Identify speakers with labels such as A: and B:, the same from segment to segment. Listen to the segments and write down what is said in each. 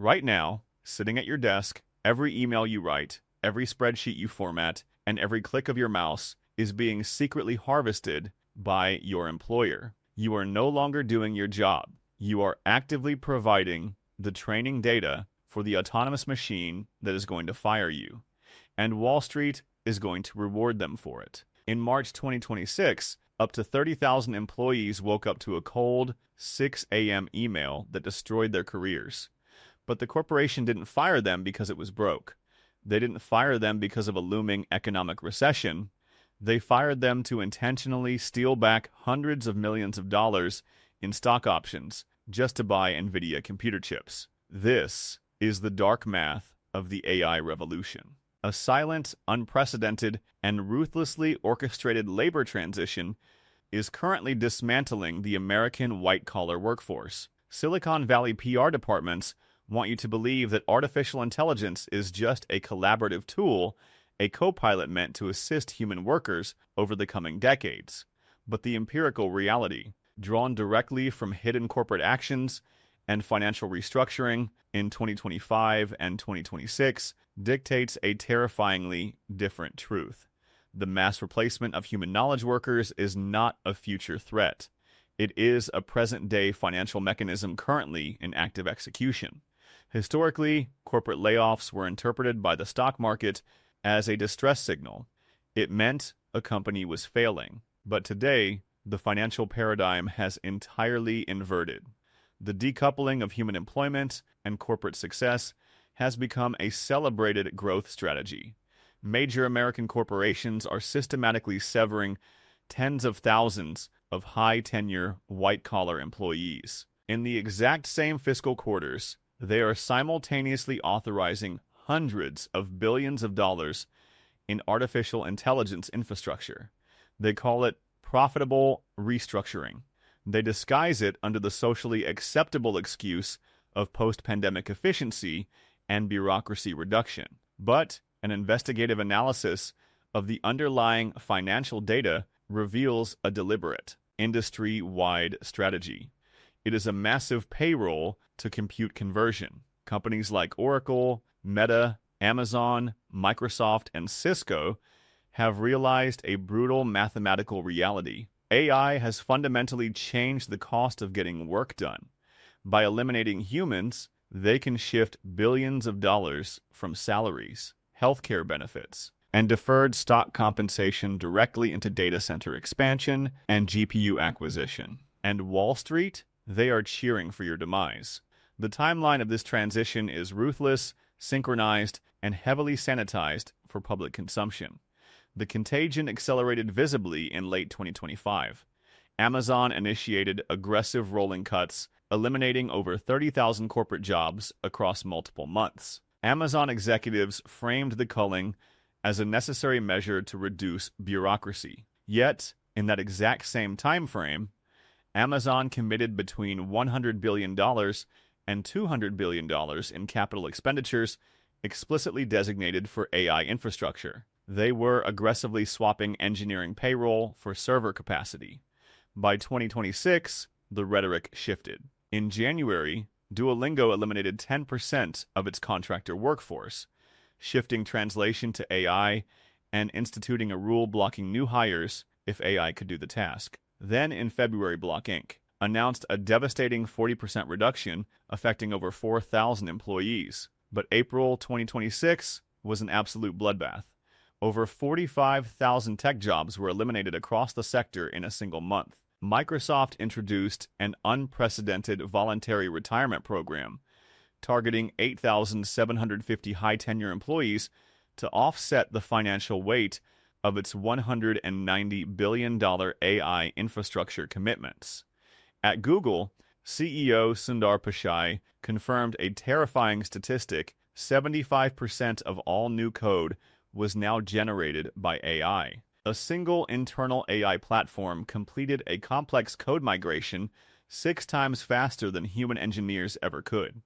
A: Right now, sitting at your desk, every email you write, every spreadsheet you format, and every click of your mouse is being secretly harvested by your employer. You are no longer doing your job. You are actively providing the training data for the autonomous machine that is going to fire you. And Wall Street is going to reward them for it. In March 2026, up to 30,000 employees woke up to a cold 6 a.m. email that destroyed their careers. But the corporation didn't fire them because it was broke. They didn't fire them because of a looming economic recession. They fired them to intentionally steal back hundreds of millions of dollars in stock options just to buy Nvidia computer chips. This is the dark math of the AI revolution. A silent, unprecedented, and ruthlessly orchestrated labor transition is currently dismantling the American white-collar workforce. Silicon Valley PR departments want you to believe that artificial intelligence is just a collaborative tool, a co-pilot meant to assist human workers over the coming decades. But the empirical reality, drawn directly from hidden corporate actions and financial restructuring in 2025 and 2026, dictates a terrifyingly different truth. The mass replacement of human knowledge workers is not a future threat. It is a present-day financial mechanism currently in active execution. Historically, corporate layoffs were interpreted by the stock market as a distress signal. It meant a company was failing. But today, the financial paradigm has entirely inverted. The decoupling of human employment and corporate success has become a celebrated growth strategy. Major American corporations are systematically severing tens of thousands of high-tenure, white-collar employees. In the exact same fiscal quarters, they are simultaneously authorizing hundreds of billions of dollars in artificial intelligence infrastructure. They call it profitable restructuring. They disguise it under the socially acceptable excuse of post-pandemic efficiency and bureaucracy reduction. But an investigative analysis of the underlying financial data reveals a deliberate, industry-wide strategy. It is a massive payroll to compute conversion. Companies like Oracle, Meta, Amazon, Microsoft, and Cisco have realized a brutal mathematical reality. AI has fundamentally changed the cost of getting work done. By eliminating humans, they can shift billions of dollars from salaries, healthcare benefits, and deferred stock compensation directly into data center expansion and GPU acquisition. And Wall Street, they are cheering for your demise. The timeline of this transition is ruthless, synchronized, and heavily sanitized for public consumption. The contagion accelerated visibly in late 2025. Amazon initiated aggressive rolling cuts, eliminating over 30,000 corporate jobs across multiple months. Amazon executives framed the culling as a necessary measure to reduce bureaucracy. Yet, in that exact same time frame, Amazon committed between $100 billion and $200 billion in capital expenditures explicitly designated for AI infrastructure. They were aggressively swapping engineering payroll for server capacity. By 2026, the rhetoric shifted. In January, Duolingo eliminated 10% of its contractor workforce, shifting translation to AI and instituting a rule blocking new hires if AI could do the task. Then in February, Block Inc. announced a devastating 40% reduction affecting over 4,000 employees. But April 2026 was an absolute bloodbath. Over 45,000 tech jobs were eliminated across the sector in a single month. Microsoft introduced an unprecedented voluntary retirement program, targeting 8,750 high-tenure employees to offset the financial weight of its $190 billion AI infrastructure commitments. At Google, CEO Sundar Pichai confirmed a terrifying statistic: 75% of all new code was now generated by AI. A single internal AI platform completed a complex code migration 6 times faster than human engineers ever could.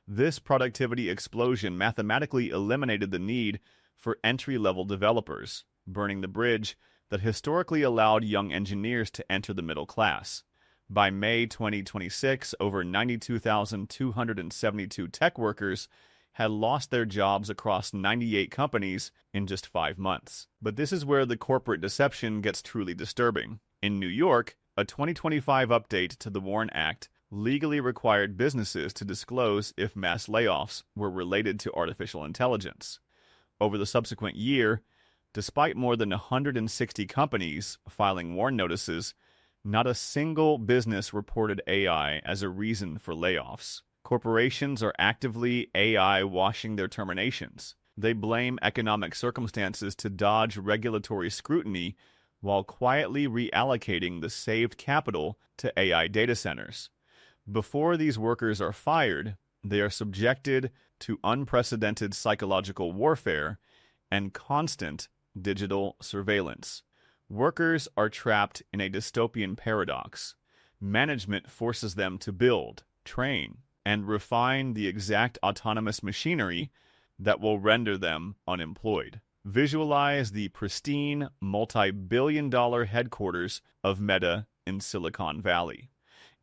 A: This productivity explosion mathematically eliminated the need for entry-level developers, burning the bridge that historically allowed young engineers to enter the middle class. By May 2026, over 92,272 tech workers had lost their jobs across 98 companies in just 5 months. But this is where the corporate deception gets truly disturbing. In New York, a 2025 update to the WARN Act legally required businesses to disclose if mass layoffs were related to artificial intelligence. Over the subsequent year, despite more than 160 companies filing WARN notices, not a single business reported AI as a reason for layoffs. Corporations are actively AI washing their terminations. They blame economic circumstances to dodge regulatory scrutiny while quietly reallocating the saved capital to AI data centers. Before these workers are fired, they are subjected to unprecedented psychological warfare and constant digital surveillance. Workers are trapped in a dystopian paradox. Management forces them to build, train, and refine the exact autonomous machinery that will render them unemployed. Visualize the pristine, multi-billion-dollar headquarters of Meta in Silicon Valley.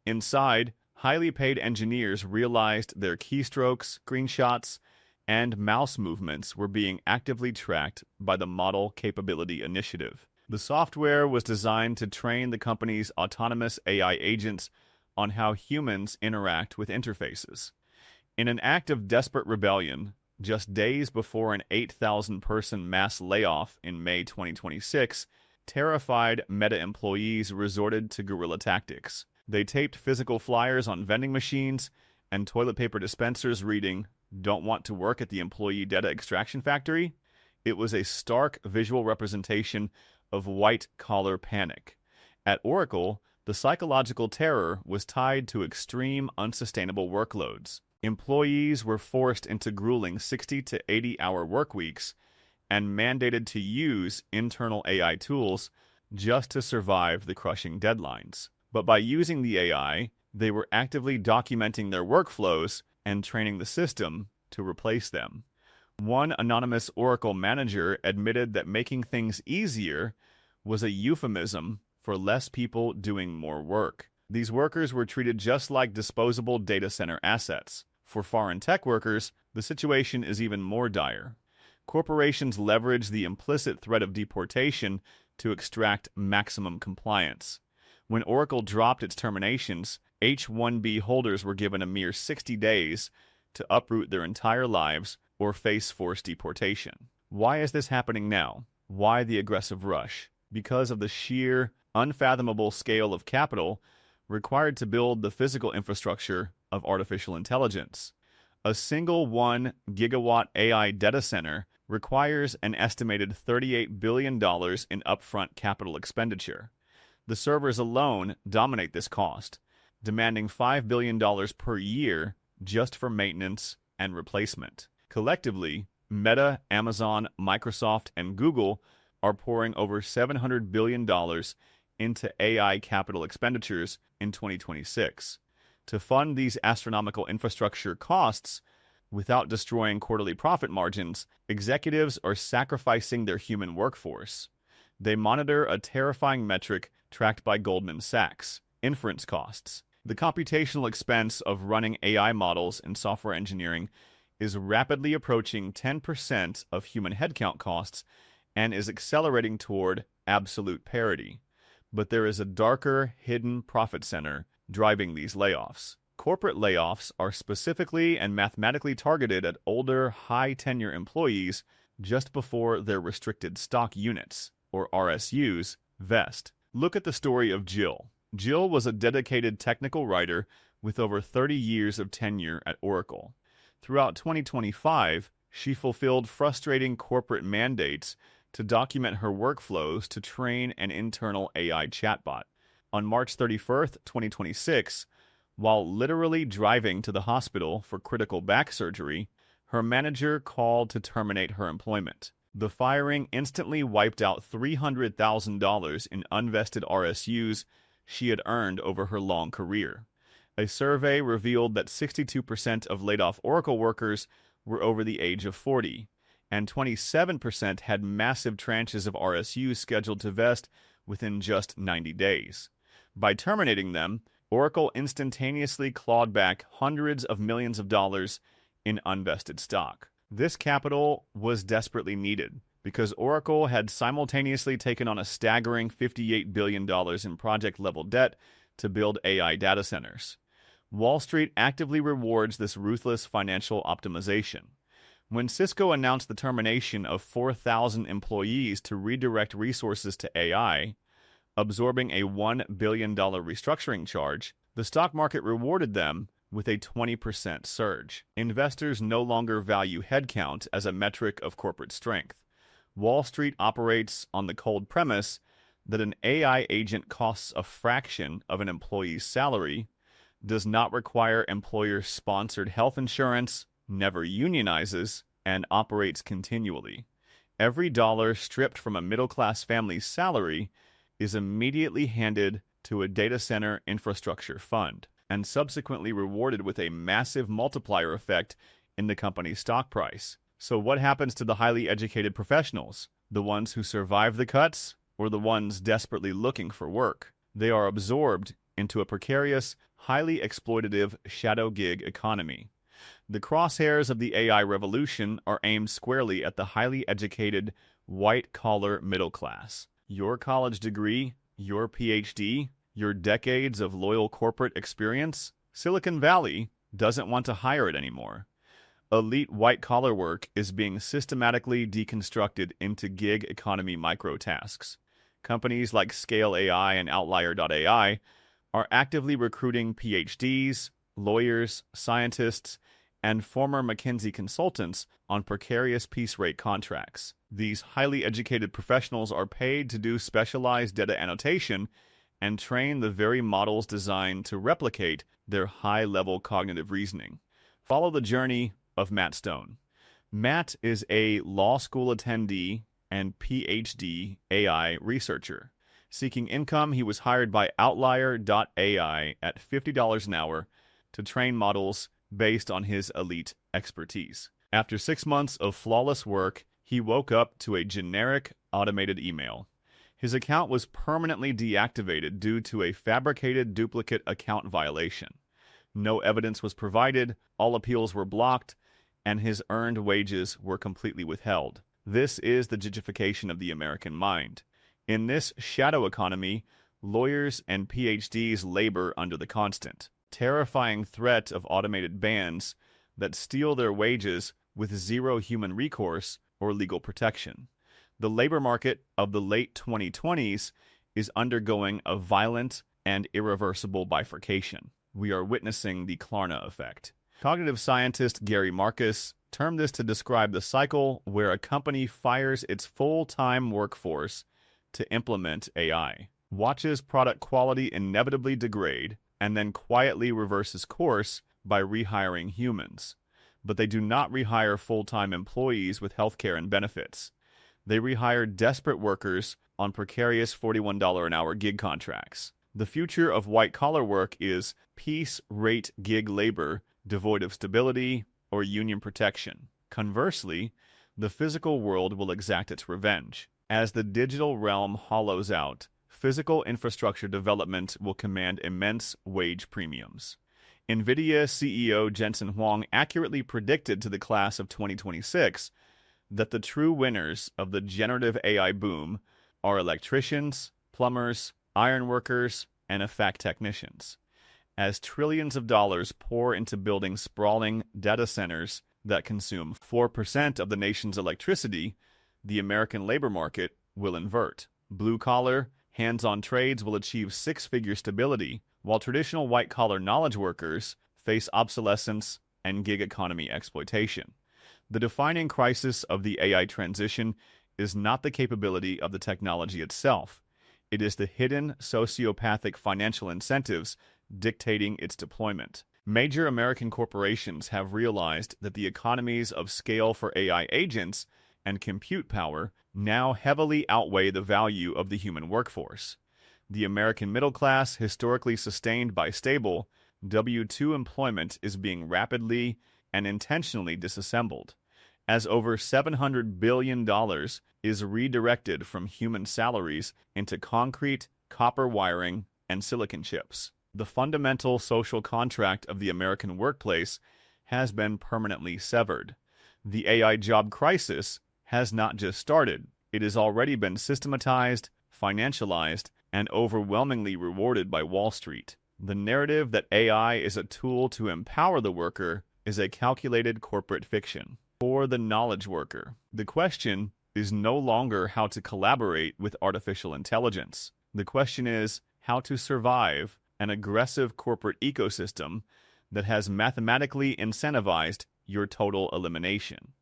A: Inside, highly paid engineers realized their keystrokes, screenshots, and mouse movements were being actively tracked by the Model Capability Initiative. The software was designed to train the company's autonomous AI agents on how humans interact with interfaces. In an act of desperate rebellion, just days before an 8,000-person mass layoff in May 2026, terrified Meta employees resorted to guerrilla tactics. They taped physical flyers on vending machines and toilet paper dispensers reading, "Don't want to work at the employee data extraction factory?" It was a stark visual representation of white-collar panic. At Oracle, the psychological terror was tied to extreme, unsustainable workloads. Employees were forced into grueling 60 to 80-hour work weeks and mandated to use internal AI tools just to survive the crushing deadlines. But by using the AI, they were actively documenting their workflows and training the system to replace them. One anonymous Oracle manager admitted that making things easier was a euphemism for less people doing more work. These workers were treated just like disposable data center assets. For foreign tech workers, the situation is even more dire. Corporations leverage the implicit threat of deportation to extract maximum compliance. When Oracle dropped its terminations, H-1B holders were given a mere 60 days to uproot their entire lives or face forced deportation. Why is this happening now? Why the aggressive rush? Because of the sheer, unfathomable scale of capital required to build the physical infrastructure of artificial intelligence. A single 1 gigawatt AI data center requires an estimated $38 billion in upfront capital expenditure. The servers alone dominate this cost, demanding $5 billion per year just for maintenance and replacement. Collectively, Meta, Amazon, Microsoft, and Google are pouring over $700 billion into AI capital expenditures in 2026. To fund these astronomical infrastructure costs without destroying quarterly profit margins, executives are sacrificing their human workforce. They monitor a terrifying metric tracked by Goldman Sachs: inference costs. The computational expense of running AI models in software engineering is rapidly approaching 10% of human headcount costs and is accelerating toward absolute parity. But there is a darker, hidden profit center driving these layoffs. Corporate layoffs are specifically and mathematically targeted at older, high-tenure employees just before their restricted stock units, or RSUs, vest. Look at the story of Jill. Jill was a dedicated technical writer with over 30 years of tenure at Oracle. Throughout 2025, she fulfilled frustrating corporate mandates to document her workflows to train an internal AI chatbot. On March 31st, 2026, while literally driving to the hospital for critical back surgery, her manager called to terminate her employment. The firing instantly wiped out $300,000 in unvested RSUs she had earned over her long career. A survey revealed that 62% of laid-off Oracle workers were over the age of 40, and 27% had massive tranches of RSUs scheduled to vest within just 90 days. By terminating them, Oracle instantaneously clawed back hundreds of millions of dollars in unvested stock. This capital was desperately needed because Oracle had simultaneously taken on a staggering $58 billion in project-level debt to build AI data centers. Wall Street actively rewards this ruthless financial optimization. When Cisco announced the termination of 4,000 employees to redirect resources to AI, absorbing a $1 billion restructuring charge, the stock market rewarded them with a 20% surge. Investors no longer value headcount as a metric of corporate strength. Wall Street operates on the cold premise that an AI agent costs a fraction of an employee's salary, does not require employer-sponsored health insurance, never unionizes, and operates continually. Every dollar stripped from a middle-class family's salary is immediately handed to a data center infrastructure fund and subsequently rewarded with a massive multiplier effect in the company's stock price. So what happens to the highly educated professionals? The ones who survive the cuts or the ones desperately looking for work? They are absorbed into a precarious, highly exploitative shadow gig economy. The crosshairs of the AI revolution are aimed squarely at the highly educated, white-collar middle class. Your college degree, your PhD, your decades of loyal corporate experience, Silicon Valley doesn't want to hire it anymore. Elite white-collar work is being systematically deconstructed into gig economy microtasks. Companies like Scale AI and Outlier.ai are actively recruiting PhDs, lawyers, scientists, and former McKinsey consultants on precarious piece rate contracts. These highly educated professionals are paid to do specialized data annotation and train the very models designed to replicate their high-level cognitive reasoning. Follow the journey of Matt Stone. Matt is a law school attendee and PhD AI researcher. Seeking income, he was hired by Outlier.ai at $50 an hour to train models based on his elite expertise. After 6 months of flawless work, he woke up to a generic automated email. His account was permanently deactivated due to a fabricated duplicate account violation. No evidence was provided, all appeals were blocked, and his earned wages were completely withheld. This is the gigification of the American mind. In this shadow economy, lawyers and PhDs labor under the constant, terrifying threat of automated bans that steal their wages with zero human recourse or legal protection. The labor market of the late 2020s is undergoing a violent and irreversible bifurcation. We are witnessing the Klarna effect. Cognitive scientist Gary Marcus termed this to describe the cycle where a company fires its full-time workforce to implement AI, watches product quality inevitably degrade, and then quietly reverses course by rehiring humans. But they do not rehire full-time employees with healthcare and benefits. They rehire desperate workers on precarious $41 an hour gig contracts. The future of white-collar work is piece-rate gig labor devoid of stability or union protection. Conversely, the physical world will exact its revenge. As the digital realm hollows out, physical infrastructure development will command immense wage premiums. Nvidia CEO Jensen Huang accurately predicted to the class of 2026 that the true winners of the generative AI boom are electricians, plumbers, ironworkers, and effect technicians. As trillions of dollars pour into building sprawling data centers that consume 4% of the nation's electricity, the American labor market will invert. Blue-collar, hands-on trades will achieve six-figure stability, while traditional white-collar knowledge workers face obsolescence and gig economy exploitation. The defining crisis of the AI transition is not the capability of the technology itself. It is the hidden sociopathic financial incentives dictating its deployment. Major American corporations have realized that the economies of scale for AI agents and compute power now heavily outweigh the value of the human workforce. The American middle class, historically sustained by stable W-2 employment, is being rapidly and intentionally disassembled, as over $700 billion is redirected from human salaries into concrete, copper wiring, and silicon chips. The fundamental social contract of the American workplace has been permanently severed. The AI job crisis has not just started, it has already been systematized, financialized, and overwhelmingly rewarded by Wall Street. The narrative that AI is a tool to empower the worker is a calculated corporate fiction. For the knowledge worker, the question is no longer how to collaborate with artificial intelligence. The question is how to survive an aggressive corporate ecosystem that has mathematically incentivized your total elimination.